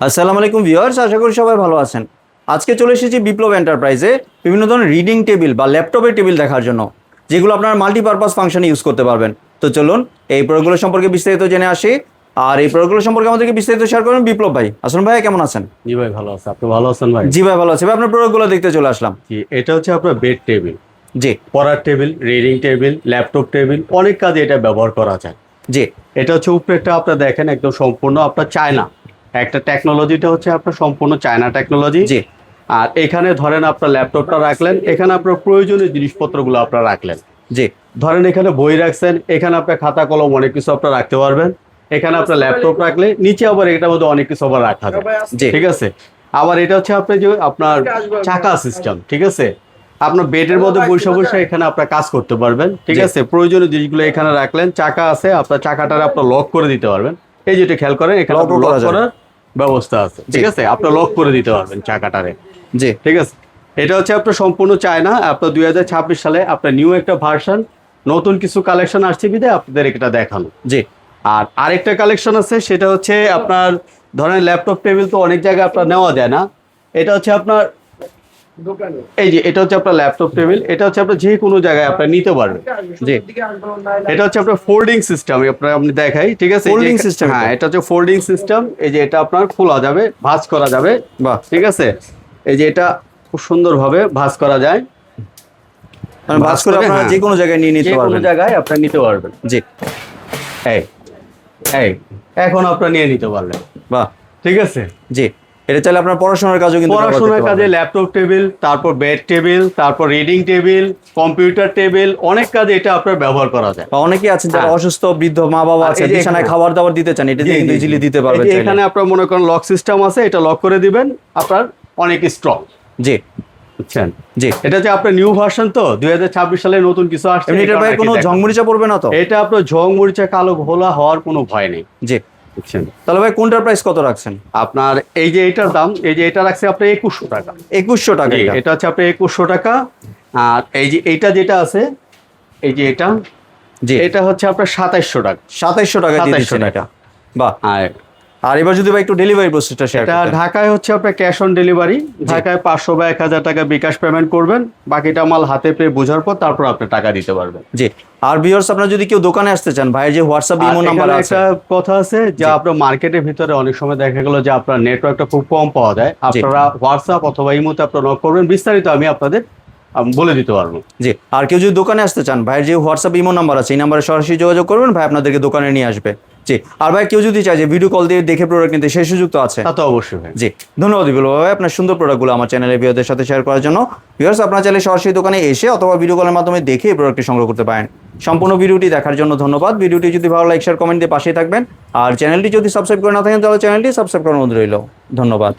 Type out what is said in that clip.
আসসালামু আলাইকুম ভিউয়ার্স, আশা করি সবাই ভালো আছেন। আজকে চলে এসেছি বিপ্লব এন্টারপ্রাইজে বিভিন্ন ধরনের রিডিং টেবিল বা ল্যাপটপের টেবিল দেখার জন্য, যেগুলো আপনার মাল্টিপারপাস ফাংশনে ইউজ করতে পারবেন। তো চলুন এই প্রোডাক্টগুলো সম্পর্কে বিস্তারিত জেনে আসি। আর এই প্রোডাক্টগুলো সম্পর্কে আমাদেরকে বিস্তারিত শেয়ার করবেন বিপ্লব ভাই। আসুন ভাই, কেমন আছেন? জি ভাই, ভালো আছে। আপনি ভালো আছেন ভাই? জি ভাই, ভালো আছি ভাই। আপনার প্রোডাক্টগুলো দেখতে চলে আসলাম। জি, এটা হচ্ছে আপনার বেড টেবিল, জি পড়ার table, reading table, laptop table, অনেক কাজে এটা ব্যবহার করা যায়। জি এটা হচ্ছে উপরেটা আপনার দেখেন একদম সম্পূর্ণ আপনার চায়না একটা টেকনোলজিটা হচ্ছে আপনার সম্পূর্ণ চায়না টেকনোলজি। জি আর এখানে ধরেন আপনার ল্যাপটপটা রাখলেন, এখানে আপনার প্রয়োজনীয় জিনিসপত্রগুলো আপনার রাখলেন। জি ধরেন এখানে বই রাখছেন, এখানে আপনার খাতা কলম অনেক কিছু আপনার রাখতে পারবেন। এখানে আপনার ল্যাপটপ রাখলে নিচে আবার এটার মধ্যে অনেক কিছু আবার রাখা যায়। জি ঠিক আছে। আবার এটা হচ্ছে আপনার যে আপনার চাকা সিস্টেম, ঠিক আছে। আপনার বেডের মধ্যে বসে বসে এখানে আপনার কাজ করতে পারবেন। ঠিক আছে, প্রয়োজনীয় জিনিসগুলো এখানে রাখলেন। চাকা আছে, আপনার চাকাটারে আপনার লক করে দিতে পারবেন। এই যেটা খেয়াল করেন, এখানে লক করার ব্যবস্থা আছে। ঠিক আছে, আপনার লক করে দিতে পারবেন চাকাটারে। জি ঠিক আছে। এটা হচ্ছে আপনার সম্পূর্ণ চায়না। আপনার 2026 সালে আপনার নিউ একটা ভার্সন, নতুন কিছু কালেকশন আসছে বিধায় আপনাদের এটা দেখানো। জি আর আরেকটা কালেকশন আছে, সেটা হচ্ছে আপনার ধরেন ল্যাপটপ টেবিল তো অনেক জায়গায় আপনার নেওয়া যায় না। এটা হচ্ছে আপনার এই যে এটা হচ্ছে আপনার ল্যাপটপ টেবিল, এটা হচ্ছে আপনার যে কোনো জায়গায় আপনার নিতে পারবেন। জি এটা হচ্ছে আপনার ফোল্ডিং সিস্টেম, আপনি দেখাই। ঠিক আছে, Folding system হ্যাঁ, এটা? এটা হচ্ছে ফোল্ডিং সিস্টেম। এই যে এটা আপনার খোলা যাবে, ভাঁজ করা যাবে। বাহ, ঠিক আছে, এই যে এটা খুব সুন্দরভাবে ভাঁজ করা যায়। মানে ভাঁজ করে আপনারা হ্যাঁ, যে কোনো জায়গায় নিয়ে নিতে যে কোনো পারবেন। জায়গায় আপনার নিতে পারবেন। জি এই এই এখন আপনার নিয়ে নিতে পারলেন। বাহ, ঠিক আছে। জি এটা চাইলে আপনার পড়াশোনার কাজও কিন্তু ব্যবহার পড়াশোনার করতে কাজে পারবেন। ল্যাপটপ টেবিল, তারপর বেড টেবিল, তারপর রিডিং টেবিল, কম্পিউটার টেবিল, অনেক কাজে এটা আপনার ব্যবহার করা যায়। বা অনেকেই আছেন যারা হ্যাঁ। অসুস্থ বৃদ্ধ মা বাবা আর আছে, এই যে বিছানায় এখানে- খাবার দাবার দিতে চান, এটা দিয়ে কিন্তু ইজিলি দিতে পারবেন এই যে চাইলে। এখানে আপনার মনে করেন লক সিস্টেম আছে, এটা লক করে দিবেন, আপনার অনেক স্ট্রং। জি বুঝছেন? জি এটা যে আপনার নিউ ভার্সন, তো 2026 সালে নতুন কিছু আসছে। এমনি এটার এই ভাই কারণে কোনো আর কি দেখানো। ঝংমরিচা পড়বে না তো? এটা আপনার ঝং মরিচা কালো ঘোলা হওয়ার কোনো ভয় নেই। জি বুঝছেন? তাহলে ভাই কোনটার প্রাইস কত রাখছেন? আপনার এই যে এটার দাম, এই যে এটা রাখছে আপনার 2100 টাকা। 2100 টাকা জি, এটা? এটা হচ্ছে আপনার 2100 টাকা। আর এই যে এইটা যেটা আছে, এই যে এটা, জি এটা হচ্ছে আপনার 2700 টাকা। 2700 টাকা দিয়ে 2700 দিচ্ছেন টাকা। এটা। বাহ। আর আর এবার যদি ভাই একটু ডেলিভারি প্রসেসটা শেয়ার এটা করতেন। ঢাকায় হচ্ছে আপনার ক্যাশ অন ডেলিভারি। ঢাকায় 500 বা 1000 টাকা বিকাশ পেমেন্ট করবেন, বাকিটা মাল হাতে পেয়ে বোঝার পর তারপর আপনি টাকা দিতে পারবেন। জি আর ভিউয়ার্স, আপনারা যদি কেউ দোকানে আসতে চান, ভাইয়ের যে হোয়াটসঅ্যাপ আর ইমো নাম্বার এখানে আছে। একটা কথা আছে যে আপনার মার্কেটের ভিতরে অনেক সময় দেখা গেল যে আপনার নেটওয়ার্কটা খুব কম পাওয়া যায়। আপনারা হোয়াটসঅ্যাপ অথবা ইমোতে আপনারা নক করবেন, বিস্তারিত আমি আপনাদের বলে দিতে পারবো। জি আর কেউ যদি দোকানে আসতে চান, ভাইয়ের যে হোয়াটসঅ্যাপ ইমো নাম্বার আছে, এই নাম্বারে সরাসরি যোগাযোগ করবেন, ভাই আপনাদেরকে দোকানে নিয়ে আসবে। জি আর ভাই কেউ যদি চায় যে ভিডিও কল দিয়ে দেখে প্রোডাক্ট নিতে, সেই সুযোগ তো আছে? তা তো অবশ্যই ভাই। জি ধন্যবাদ বিপুল ভাই আপনার সুন্দর প্রোডাক্টগুলো আমার চ্যানেলের ভিউয়ারদের সাথে শেয়ার করার জন্য। ভিউয়ার্স, আপনারা চাইলে সরাসরি দোকানে এসে অথবা ভিডিও কলের মাধ্যমে দেখে এই প্রোডাক্টটি সংগ্রহ করতে পারেন। সম্পূর্ণ ভিডিওটি দেখার জন্য ধন্যবাদ। ভিডিওটি যদি ভালো লাইক শেয়ার কমেন্ট দিয়ে পাশেই থাকবেন। আর চ্যানেলটি যদি সাবস্ক্রাইব করে না থাকেন, তাহলে চ্যানেলটি সাবস্ক্রাইব করার অনুরোধ রইল। ধন্যবাদ।